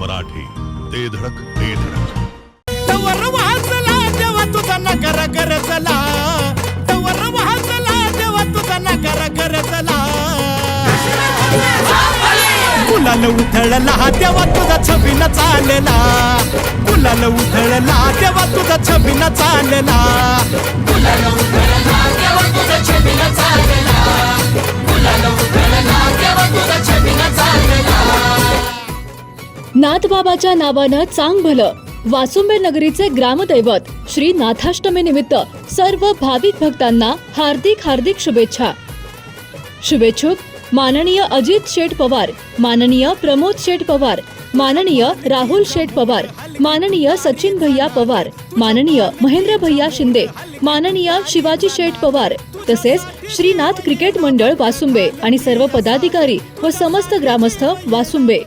मराठी, ते धडक ते धडक. तवर वाजला देवा तुझा नगर गरजला, तवर वाजला देवा तुझा नगर गरजला. गुलाल उधळला देवा तुझा छबिना चालला, गुलाल उधळला देवा तुझा छबिना चालला, गुलाल उधळला देवा तुझा छबिना चालला, गुलाल उधळला देवा तुझा छबिना चालला. नाथबाबाच्या नावानं चांग भलं. वासुंबे नगरीचे ग्रामदैवत श्री नाथाष्टमी निमित्त सर्व भाविक भक्तांना हार्दिक हार्दिक शुभेच्छा. शुभेच्छुक माननीय अजित शेठ पवार, माननीय प्रमोद शेठ पवार, माननीय राहुल शेठ पवार, माननीय सचिन भैया पवार, माननीय महेंद्र भैया शिंदे, माननीय शिवाजी शेठ पवार, तसेच श्रीनाथ क्रिकेट मंडळ वासुंबे आणि सर्व पदाधिकारी व समस्त ग्रामस्थ वासुंबे.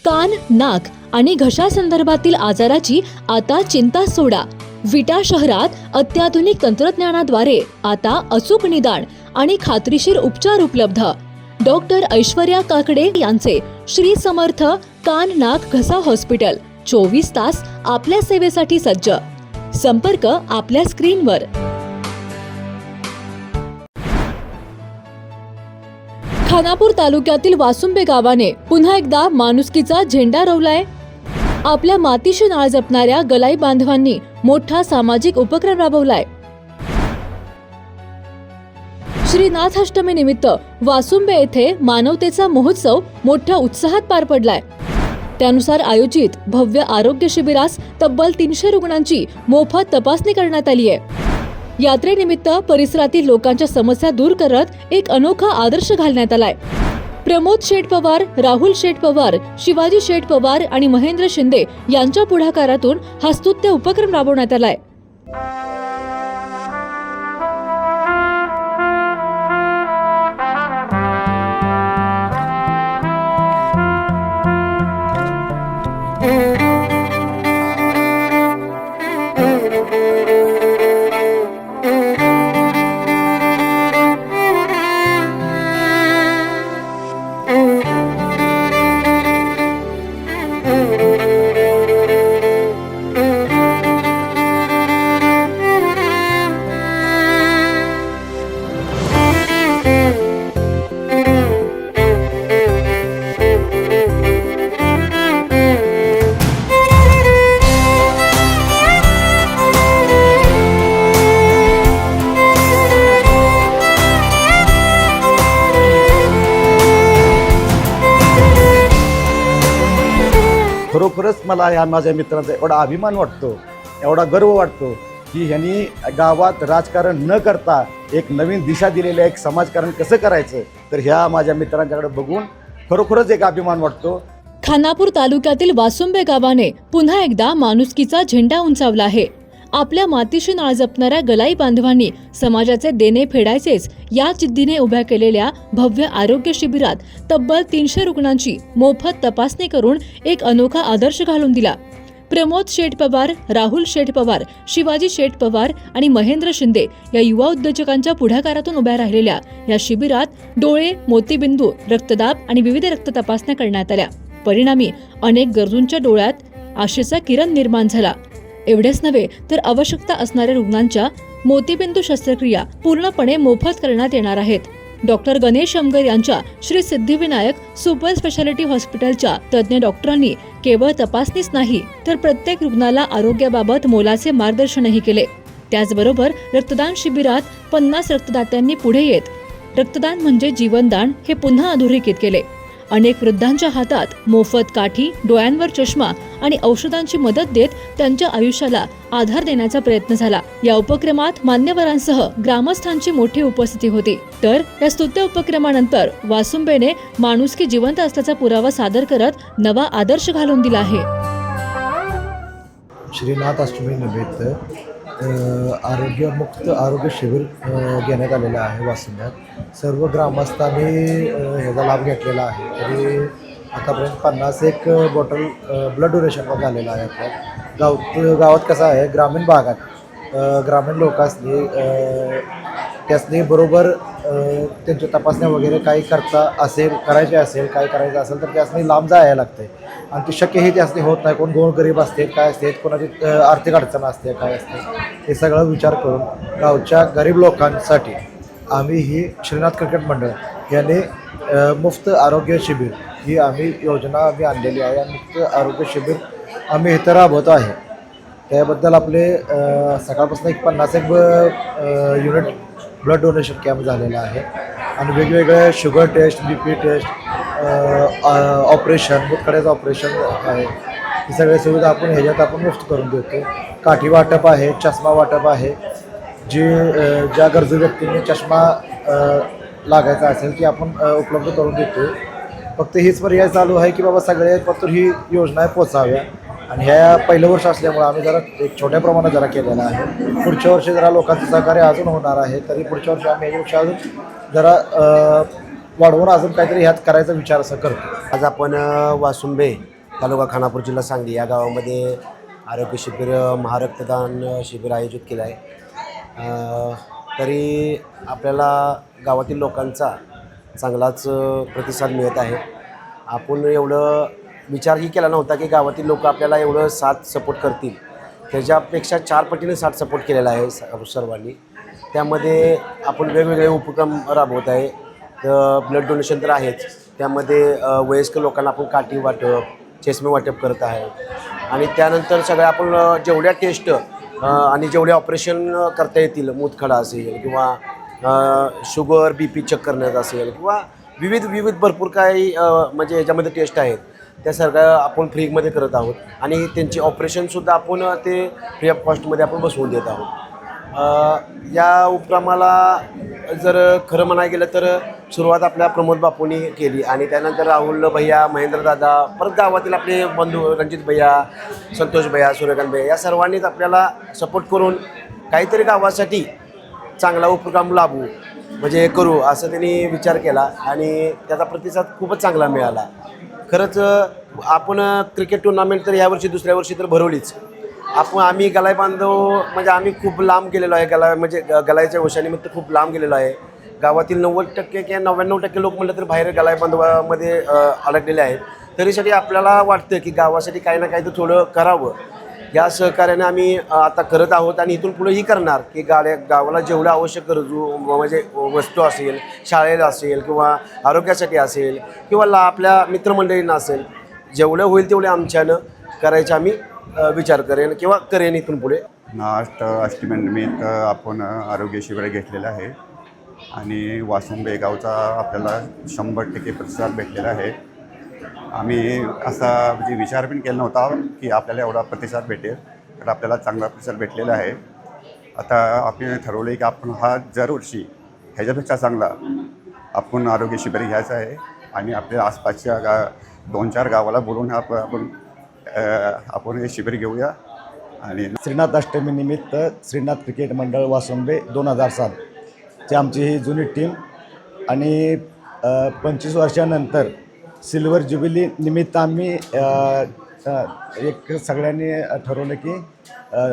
कान, नाक आणि घशा संदर्भातील आजाराची आता चिंता सोडा. विटा शहरात अत्याधुनिक तंत्रज्ञानाद्वारे आता अचूक निदान आणि खात्रीशीर उपचार उपलब्ध. डॉक्टर ऐश्वर्या काकडे यांचे श्री समर्थ कान नाक घसा हॉस्पिटल 24 तास आपल्या सेवेसाठी सज्ज. संपर्क आपल्या स्क्रीनवर. खानापूर तालुक्यातील वासुंबे गावाने पुन्हा एकदा माणुसकीचा झेंडा रोवलाय. आपल्या मातीशी नाळ जपणाऱ्या गलाई बांधवांनी मोठा सामाजिक उपक्रम राबवलाय. श्री नाथाष्टमी निमित्त वासुंबे येथे मानवतेचा महोत्सव मोठ्या उत्साहात पार पडलाय. त्यानुसार आयोजित भव्य आरोग्य शिबिरास तब्बल 300 रुग्णांची मोफत तपासणी करण्यात आली आहे. यात्रेनिमित्त परिसरातील लोकांच्या समस्या दूर करत एक अनोखा आदर्श घालण्यात आलाय. प्रमोद शेठ पवार, राहुल शेठ पवार, शिवाजी शेठ पवार आणि महेंद्र शिंदे यांच्या पुढाकारातून हा स्तुत्य उपक्रम राबवण्यात आलाय. खरोखरच मला ह्या माझ्या मित्रांचा एवढा अभिमान वाटतो, एवढा गर्व वाटतो की ह्यांनी गावात राजकारण न करता एक नवीन दिशा दिलेलं एक समाजकारण कसं करायचं, तर ह्या माझ्या मित्रांच्याकडे बघून खरोखरच एक अभिमान वाटतो. खानापूर तालुक्यातील वासुंबे गावाने पुन्हा एकदा माणुसकीचा झेंडा उंचावला आहे. आपल्या मातीशी नाळ जपणाऱ्या गलाई बांधवांनी समाजाचे देणे फेडायचेच या जिद्दीने उभ्या केलेल्या भव्य आरोग्य शिबिरात तब्बल 300 रुग्णांची मोफत तपासणी करून एक अनोखा आदर्श घालून दिला. प्रमोद शेठ पवार, राहुल शेठ पवार, शिवाजी शेठ पवार आणि महेंद्र शिंदे या युवा उद्योजकांच्या पुढाकारातून उभ्या राहिलेल्या या शिबिरात डोळे, मोतीबिंदू, रक्तदाब आणि विविध रक्त तपासण्या करण्यात आल्या. परिणामी अनेक गरजूंच्या डोळ्यात आशेचा किरण निर्माण झाला. एवढेच नव्हे तर आवश्यकता असणाऱ्या रुग्णांच्या मोतीबिंदू शस्त्रक्रिया पूर्णपणे मोफत करण्यात येणार आहेत. डॉक्टर गणेश अमगर यांच्या श्री सिद्धिविनायक सुपर स्पेशालिटी हॉस्पिटलच्या तज्ज्ञ डॉक्टरांनी केवळ तपासणीच नाही तर प्रत्येक रुग्णाला आरोग्याबाबत मोलाचे मार्गदर्शनही केले. त्याचबरोबर रक्तदान शिबिरात 50 रक्तदात्यांनी पुढे येत रक्तदान म्हणजे जीवनदान हे पुन्हा अधोरेखित केले. अनेक वृद्धांच्या हातात मोफत काठी, डोळ्यांवर चष्मा आणि औषधांची मदत देत त्यांच्या आयुष्याला आधार देण्याचा प्रयत्न झाला. या उपक्रमात मान्यवरांसह ग्रामस्थांची मोठी उपस्थिती होती. तर या स्तुत्य उपक्रमानंतर वासुंबेने माणुसकी जिवंत असल्याचा पुरावा सादर करत नवा आदर्श घालून दिला आहे. श्रीनाथ अष्टमी निमित्त आरोग्य शिबिर घेण्यात आलेलं आहे वासुंब्यात. सर्व ग्रामस्थांनी ह्याचा लाभ घेतलेला आहे. तरी आतापर्यंत 51 बॉटल ब्लड डोनेशन झालेलं आहे. आपल्या गावात कसं आहे, ग्रामीण भागात ग्रामीण लोकांनी त्यासनी बरोबर त्यांच्या तपासण्या वगैरे काही करायचे असेल काय करायचं असेल तर त्यासनी लांब जायला लागते. आणि ते शक्यही जास्त होत नाही. कोण गोरगरीब असते, काय असते, कोणाची आर्थिक अडचण असते, काय असते, हे सगळं विचार करून गावच्या गरीब लोकांसाठी आम्ही ही श्रीनाथ क्रिकेट मंडळ यांनी मुफ्त आरोग्य शिबिर ही आम्ही योजना आणलेली आहे. आणि मुफ्त आरोग्य शिबिर आम्ही इथं राबवत आहे. त्याबद्दल आपले सकाळपासून एक 50 युनिट ब्लड डोनेशन कॅम्प झालेला आहे. आणि वेगवेगळे sugar test, BP test, operation, मुतखड्याचं ऑपरेशन आहे, ही सगळ्या सुविधा आपण मुफ्त करून देतो. काठी वाटप आहे, चष्मा वाटप आहे. ज्या गरजू व्यक्तींनी चष्मा लागायचा असेल ती आपण उपलब्ध करून देतो. फक्त हीच पर्याय चालू आहे की बाबा सगळ्यापर्यंत ही योजना पोचाव्या. आणि ह्या पहिलं वर्ष असल्यामुळं आम्ही जरा एक छोट्या प्रमाणात जरा केलेलं आहे. पुढच्या वर्षी जरा लोकांचं सहकार्य अजून होणार आहे. तरी पुढच्या वर्षी आम्ही याच्यापेक्षा अजून जरा वाढवून अजून काहीतरी ह्यात करायचा विचार असं करतो. आज आपण वासुंबे तालुका खानापूर जिल्हा सांगली या गावामध्ये आरोग्य शिबिर, महारक्तदान शिबिर आयोजित केलं आहे. तरी आपल्याला गावातील लोकांचा चांगलाच प्रतिसाद मिळत आहे. आपण एवढं विचारही केला नव्हता की गावातील लोक आपल्याला एवढं साथ सपोर्ट करतील. त्याच्यापेक्षा 4 पटीने साथ सपोर्ट केलेला आहे सर्वांनी. त्यामध्ये आपण वेगवेगळे उपक्रम राबवत आहे. ब्लड डोनेशन तर आहेच, त्यामध्ये वयस्कर लोकांना आपण काठी वाटप, चष्मे वाटप करत आहे. आणि त्यानंतर सगळ्या आपण जेवढ्या टेस्ट आणि जेवढे ऑपरेशन करता येतील, मूतखडा असेल किंवा शुगर BP चेक करण्याचं असेल किंवा विविध भरपूर काही म्हणजे याच्यामध्ये टेस्ट आहेत, त्या सगळ्या आपण फ्रीमध्ये करत आहोत. आणि त्यांची ऑपरेशनसुद्धा आपण ते फ्री ऑफ कॉस्टमध्ये आपण बसवून देत आहोत. या उपक्रमाला जर खरं म्हणायला गेलं तर सुरुवात आपल्या प्रमोद बापूंनी केली. आणि त्यानंतर राहुल भैया, महेंद्र दादा, परत गावातील आपले बंधू रणजित भैया, संतोष भैया, सूर्यकांत भैया या सर्वांनीच आपल्याला सपोर्ट करून काहीतरी गावासाठी चांगला उपक्रम लाभू म्हणजे करू असं त्यांनी विचार केला. आणि त्याचा प्रतिसाद खूपच चांगला मिळाला. खरंच आपण क्रिकेट टुर्नामेंट तर यावर्षी दुसऱ्या वर्षी तर भरवलीच. आम्ही गलाई बांधव म्हणजे आम्ही खूप लांब गेलेलो आहे. गलाईच्या वर्षानिमित्त खूप लांब गेलेलो आहे. गावातील 90% किंवा 99% लोक म्हटलं तर बाहेर गलाई बांधवामध्ये अडकलेले आहेत. तरीसाठी आपल्याला वाटतं की गावासाठी काही ना काही तर थोडं करावं. या सहकार्याने आम्ही आता करत आहोत आणि इथून पुढेही करणार की गावाला जेवढं आवश्यक गरजू म्हणजे वस्तू असेल, शाळेला असेल किंवा आरोग्यासाठी असेल किंवा आपल्या मित्रमंडळींना असेल, जेवढं होईल तेवढे आमच्यानं करायचं आम्ही विचार करेन इथून पुढे. अष्टमीनिमित्त आपण आरोग्य शिबिर घेतलेलं आहे आणि वासुंबे गावचा आपल्याला 100% प्रतिसाद भेटलेला आहे. आम्ही असा म्हणजे विचार पण केला नव्हता की आपल्याला एवढा प्रतिसाद भेटेल, तर आपल्याला चांगला प्रतिसाद भेटलेला आहे. आता आपण ठरवलं की आपण हा दरवर्षी ह्याच्यापेक्षा चांगला आपण आरोग्य शिबिर घ्यायचं आहे. आणि आपल्या आसपासच्या 2-4 गावाला बोलून आपण हे शिबिर घेऊया. आणि श्रीनाथ अष्टमीनिमित्त श्रीनाथ क्रिकेट मंडळ वासुंबे 2007 ची आमची ही जुनी टीम आणि 25 वर्षानंतर सिल्वर ज्युबिली निमित्त आम्ही एक सगळ्यांनी ठरवलं की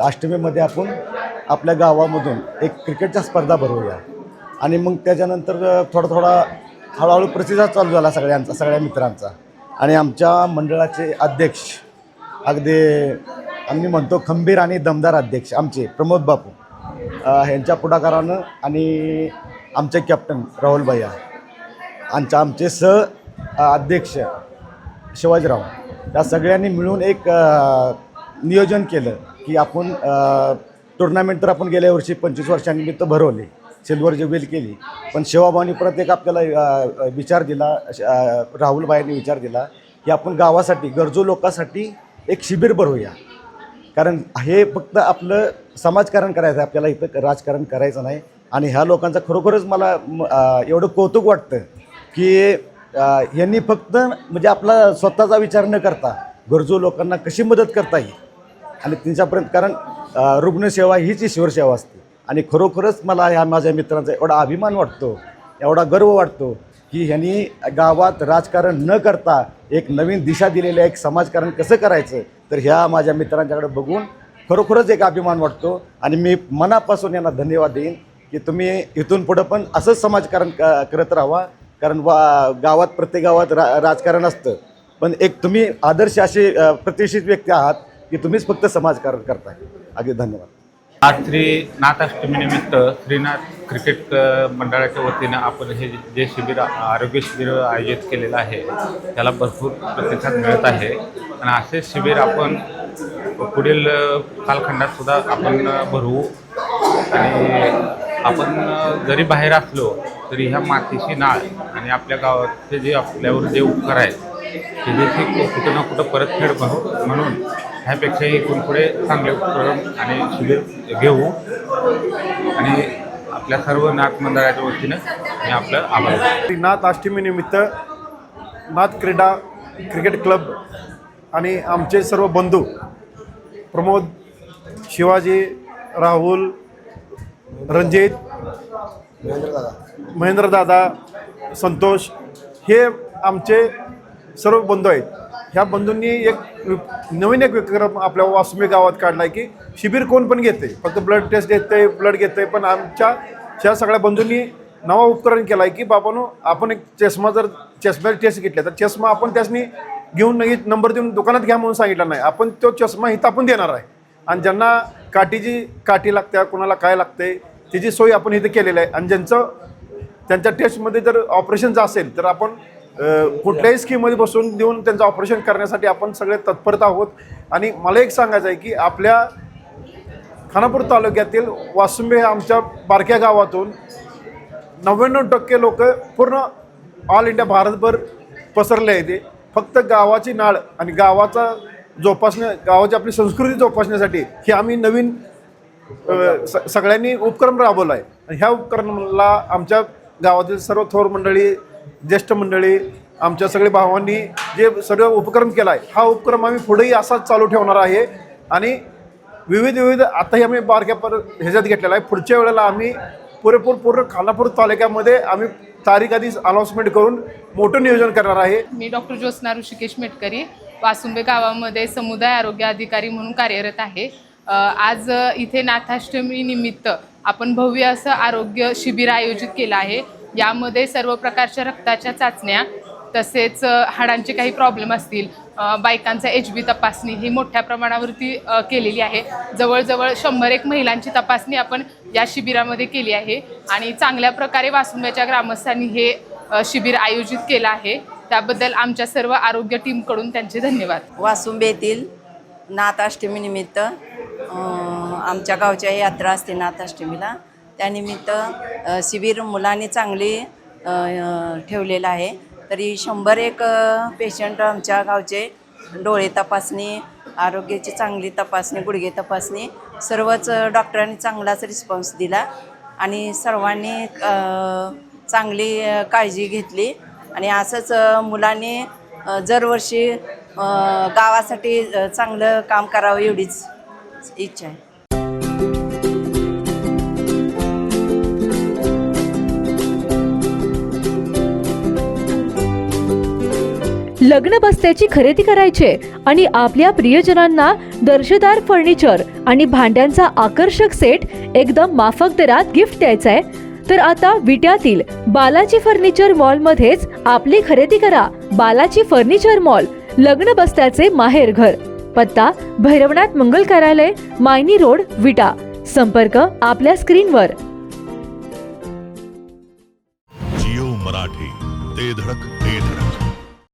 अष्टमीमध्ये आपण आपल्या गावामधून एक क्रिकेटच्या स्पर्धा भरवूया. आणि मग त्याच्यानंतर थोडा हळूहळू प्रतिसाद चालू झाला सगळ्या मित्रांचा. आणि आमच्या मंडळाचे अध्यक्ष अगदी आम्ही म्हणतो खंबीर आणि दमदार अध्यक्ष आमचे प्रमोद बापू ह्यांच्या पुढाकारानं आणि आमचे कॅप्टन राहुल भैया, आमचे अध्यक्ष शिवाजीराव, या सगळ्यांनी मिळून एक नियोजन केलं की आपण टुर्नामेंट तर आपण गेल्या वर्षी 25 वर्षांनिमित्त भरवले, सिल्वर ज्युबिली केली. पण शिवाभाऊनी परत एक आपल्याला विचार दिला, राहुल भाईंनी विचार दिला की आपण गावासाठी गरजू लोकांसाठी एक शिबिर भरवूया. कारण हे फक्त आपलं समाजकारण करायचं आहे, आपल्याला इथं राजकारण करायचं नाही. आणि ह्या लोकांचं खरोखरच मला एवढं कौतुक वाटतं की यांनी फक्त म्हणजे आपला स्वतःचा विचार न करता गरजू लोकांना कशी मदत करता येईल आणि त्यांच्यापर्यंत, कारण रुग्णसेवा हीच ईश्वर सेवा असते. आणि खरोखरच मला ह्या माझ्या मित्रांचा एवढा अभिमान वाटतो, एवढा गर्व वाटतो की ह्यांनी गावात राजकारण न करता एक नवीन दिशा दिलेलं एक समाजकारण कसं करायचं, तर ह्या माझ्या मित्रांच्याकडे बघून खरोखरच एक अभिमान वाटतो. आणि मी मनापासून यांना धन्यवाद देईन की तुम्ही इथून पुढं पण असंच समाजकारण करत राहावा. कारण गावात प्रत्येक गावात राजकारण असतं, पण एक तुम्ही आदर्श असे प्रतिष्ठित व्यक्ती आहात की तुम्हीच फक्त समाजकारण करताय. अगदी धन्यवाद. आज श्री नाथाष्टमीनिमित्त श्रीनाथ क्रिकेट मंडळाच्या वतीनं आपण हे जे शिबिर आरोग्य शिबिर आयोजित केलेलं आहे त्याला भरपूर प्रतिसाद मिळत आहे आणि असे शिबिर आपण पुढील कालखंडात सुद्धा आपण भरवू आणि आपण जरी बाहेर असलो तरी ह्या मातीची नाळ आणि आपल्या गावाचे जे आपल्यावर जे उपकार आहेत ते देखील कुठं ना कुठं परतफेड म्हणून ह्यापेक्षाही इथून पुढे चांगले उपक्रम आणि शिबिर घेऊ आणि आपल्या सर्व नाथ मंडळाच्या वतीनं मी आपलं आभार. नाथ अष्टमीनिमित्त नाथ क्रिकेट क्लब आणि आमचे सर्व बंधू प्रमोद, शिवाजी, राहुल, रणजित, महेंद्रदादा, संतोष हे आमचे सर्व बंधू आहेत. ह्या बंधूंनी एक नवीन उपक्रम आपल्या वासुंबे गावात काढला आहे की शिबिर कोण पण घेते, फक्त ब्लड टेस्ट घेते, ब्लड घेते, पण आमच्या ह्या सगळ्या बंधूंनी नवा उपकरण केला आहे की बाबांनो आपण एक चष्मा टेस्ट घेतला तर चष्मा आपण त्यासनी घेऊन नाही नंबर देऊन दुकानात घ्या म्हणून सांगितला नाही, आपण तो चष्मा इथं आपण देणार आहे आणि ज्यांना काठी लागते, कोणाला काय लागते त्याची सोय आपण इथे केलेली आहे आणि त्यांच्या टेस्टमध्ये जर ऑपरेशनचं असेल तर आपण कुठल्याही स्कीममध्ये बसून देऊन त्यांचं ऑपरेशन करण्यासाठी आपण सगळे तत्परता आहोत. आणि मला एक सांगायचं आहे की आपल्या खानापूर तालुक्यातील वासुंबे हे आमच्या बारक्या गावातून 99% लोक पूर्ण ऑल इंडिया भारतभर पसरले आहे. ते फक्त गावाची नाळ आणि गावाचा गावाची आपली संस्कृती जोपासण्यासाठी हे आम्ही नवीन सगळ्यांनी उपक्रम राबवला आहे. आणि ह्या उपक्रमाला आमच्या गावातील सर्व थोर मंडळी, ज्येष्ठ मंडळी, आमच्या सगळे भावांनी जे सर्व उपक्रम केला आहे हा उपक्रम आम्ही पुढेही असाच चालू ठेवणार आहे आणि विविध आताही आम्ही बारक्या ह्याच्यात घेतलेला आहे. पुढच्या वेळेला आम्ही पूर्ण खानापूर तालुक्यामध्ये आम्ही तारीख आधीच अनाऊन्समेंट करून मोठं नियोजन करणार आहे. मी डॉक्टर ज्योत्स्ना ऋषिकेश मेटकरी वासुंबे गावामध्ये समुदाय आरोग्य अधिकारी म्हणून कार्यरत आहे. आज इथे नाथाष्टमी निमित्त आपण भव्य असं आरोग्य शिबिर आयोजित केलं आहे. यामध्ये सर्व प्रकारच्या रक्ताच्या चाचण्या तसेच हाडांचे काही प्रॉब्लेम असतील, बायकांचा HB तपासणी ही मोठ्या प्रमाणावरती केलेली आहे. जवळजवळ 101 महिलांची तपासणी आपण या शिबिरामध्ये केली आहे आणि चांगल्या प्रकारे वासुंब्याच्या ग्रामस्थांनी हे शिबिर आयोजित केलं आहे. त्याबद्दल आमच्या सर्व आरोग्य टीमकडून त्यांचे धन्यवाद. वासुंबे येथील नाथाष्टमीनिमित्त आमच्या गावच्या यात्रा असते नाथाष्टमीला, त्यानिमित्त शिबिर मुलांनी चांगली ठेवलेलं आहे. तरी 101 पेशंट आमच्या गावचे डोळे तपासणी, आरोग्याची चांगली तपासणी, गुडघे तपासणी सर्वच डॉक्टरांनी चांगलाच रिस्पॉन्स दिला आणि सर्वांनी चांगली काळजी घेतली आणि असंच मुलांनी दरवर्षी गावासाठी चांगलं काम करावं एवढीच इच्छा आहे. लग्न बस्त्याची खरेदी करायचे आणि आपल्या प्रियजनांना दर्जेदार फर्निचर आणि भांड्यांचा आकर्षक सेट एकदम माफक दरात गिफ्ट द्यायचा आहे तर आता विट्यातील बालाजी फर्निचर मॉल मध्येच आपली खरेदी करा. बालाजी फर्निचर मॉल, लग्न बस्त्याचे माहेरघर. पत्ता भैरवनाथ मंगल कार्यालय, मायनी रोड, विटा. संपर्क आपल्या स्क्रीनवर. जिओ मराठी, ते धडक